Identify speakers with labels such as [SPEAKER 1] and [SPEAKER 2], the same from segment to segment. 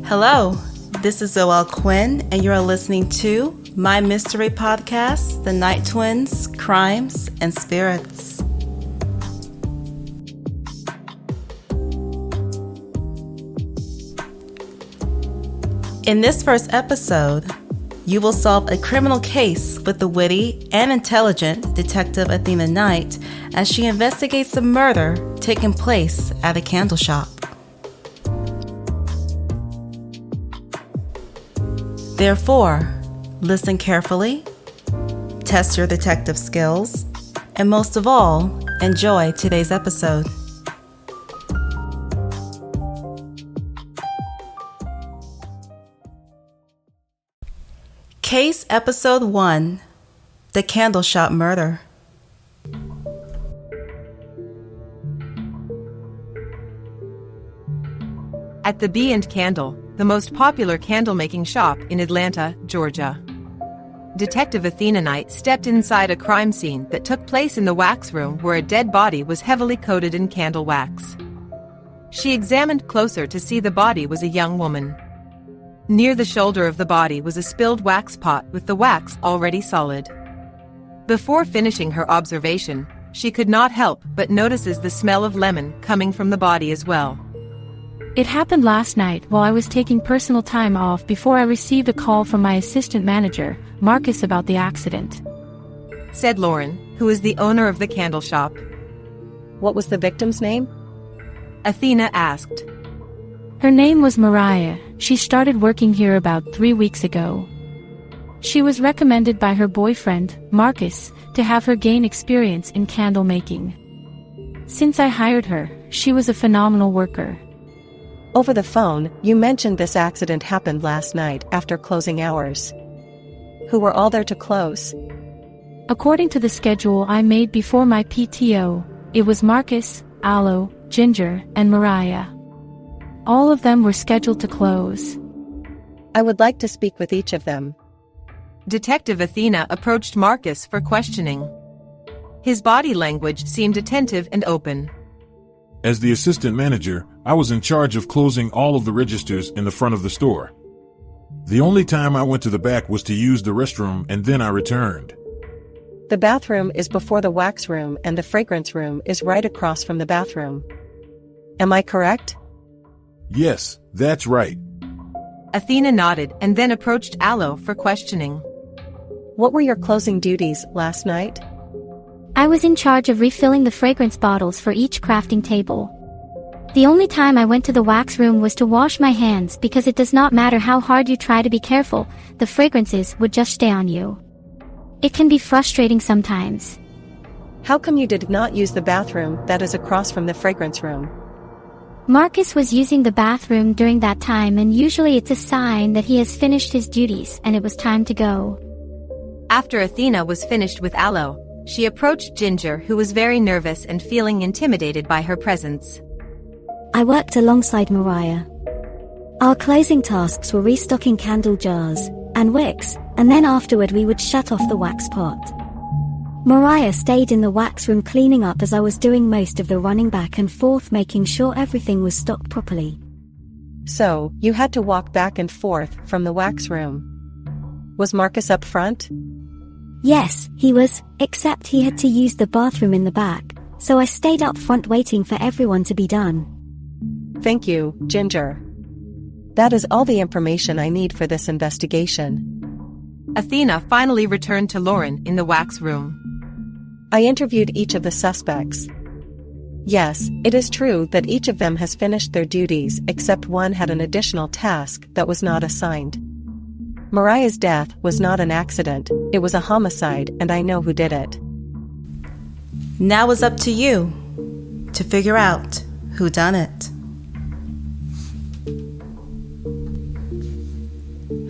[SPEAKER 1] Hello, this is Zoelle Quinn, and you're listening to my mystery podcast, The Night Twins, Crimes and Spirits. In this first episode, you will solve a criminal case with the witty and intelligent Detective Athena Knight as she investigates a murder taking place at a candle shop. Therefore, listen carefully, test your detective skills, and most of all, enjoy today's episode. Case Episode 1, The Candle Shop Murder.
[SPEAKER 2] At the Bee and Candle, the most popular candle-making shop in Atlanta, Georgia. Detective Athena Knight stepped inside a crime scene that took place in the wax room where a dead body was heavily coated in candle wax. She examined closer to see the body was a young woman. Near the shoulder of the body was a spilled wax pot with the wax already solid. Before finishing her observation, she could not help but notices the smell of lemon coming from the body as well.
[SPEAKER 3] It happened last night while I was taking personal time off before I received a call from my assistant manager, Marcus, about the accident,
[SPEAKER 2] said Lauren, who is the owner of the candle shop.
[SPEAKER 4] What was the victim's name?
[SPEAKER 2] Athena asked.
[SPEAKER 3] Her name was Mariah. She started working here about 3 weeks ago. She was recommended by her boyfriend, Marcus, to have her gain experience in candle making. Since I hired her, she was a phenomenal worker.
[SPEAKER 4] Over the phone, you mentioned this accident happened last night after closing hours. Who were all there to close?
[SPEAKER 3] According to the schedule I made before my PTO, it was Marcus, Aloe, Ginger, and Mariah. All of them were scheduled to close.
[SPEAKER 4] I would like to speak with each of them.
[SPEAKER 2] Detective Athena approached Marcus for questioning. His body language seemed attentive and open.
[SPEAKER 5] As the assistant manager, I was in charge of closing all of the registers in the front of the store. The only time I went to the back was to use the restroom, and then I returned.
[SPEAKER 4] The bathroom is before the wax room and the fragrance room is right across from the bathroom. Am I correct?
[SPEAKER 5] Yes, that's right.
[SPEAKER 2] Athena nodded and then approached Aloe for questioning.
[SPEAKER 4] What were your closing duties last night?
[SPEAKER 6] I was in charge of refilling the fragrance bottles for each crafting table. The only time I went to the wax room was to wash my hands because it does not matter how hard you try to be careful, the fragrances would just stay on you. It can be frustrating sometimes.
[SPEAKER 4] How come you did not use the bathroom that is across from the fragrance room?
[SPEAKER 6] Marcus was using the bathroom during that time, and usually it's a sign that he has finished his duties and it was time to go.
[SPEAKER 2] After Athena was finished with Aloe, she approached Ginger, who was very nervous and feeling intimidated by her presence.
[SPEAKER 7] I worked alongside Mariah. Our closing tasks were restocking candle jars and wicks, and then afterward we would shut off the wax pot. Mariah stayed in the wax room cleaning up as I was doing most of the running back and forth making sure everything was stocked properly.
[SPEAKER 4] So, you had to walk back and forth from the wax room. Was Marcus up front?
[SPEAKER 7] Yes, he was, except he had to use the bathroom in the back, so I stayed up front waiting for everyone to be done.
[SPEAKER 4] Thank you, Ginger. That is all the information I need for this investigation.
[SPEAKER 2] Athena finally returned to Lauren in the wax room.
[SPEAKER 4] I interviewed each of the suspects. Yes, it is true that each of them has finished their duties except one had an additional task that was not assigned. Mariah's death was not an accident, it was a homicide, and I know who did it.
[SPEAKER 1] Now it's up to you to figure out who done it.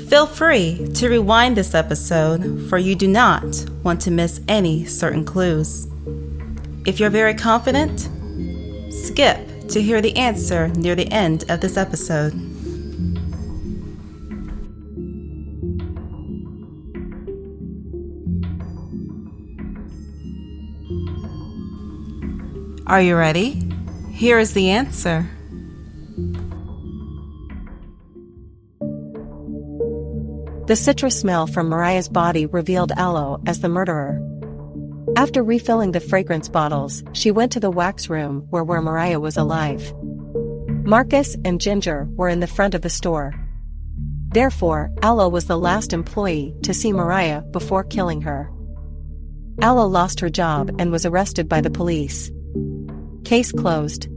[SPEAKER 1] Feel free to rewind this episode, for you do not want to miss any certain clues. If you're very confident, skip to hear the answer near the end of this episode. Are you ready? Here is the answer.
[SPEAKER 4] The citrus smell from Mariah's body revealed Aloe as the murderer. After refilling the fragrance bottles, she went to the wax room where Mariah was alive. Marcus and Ginger were in the front of the store. Therefore, Aloe was the last employee to see Mariah before killing her. Aloe lost her job and was arrested by the police. Case closed.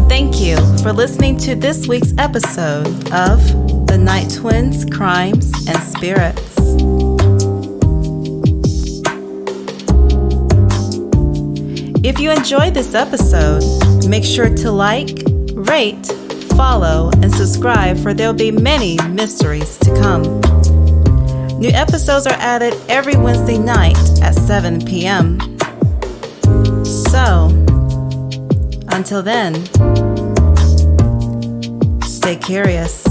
[SPEAKER 1] Thank you for listening to this week's episode of The Knight Twins, Crimes and Spirits. If you enjoyed this episode, make sure to like, rate, follow, and subscribe, for there'll be many mysteries to come. New episodes are added every Wednesday night at 7 p.m. So, until then, stay curious.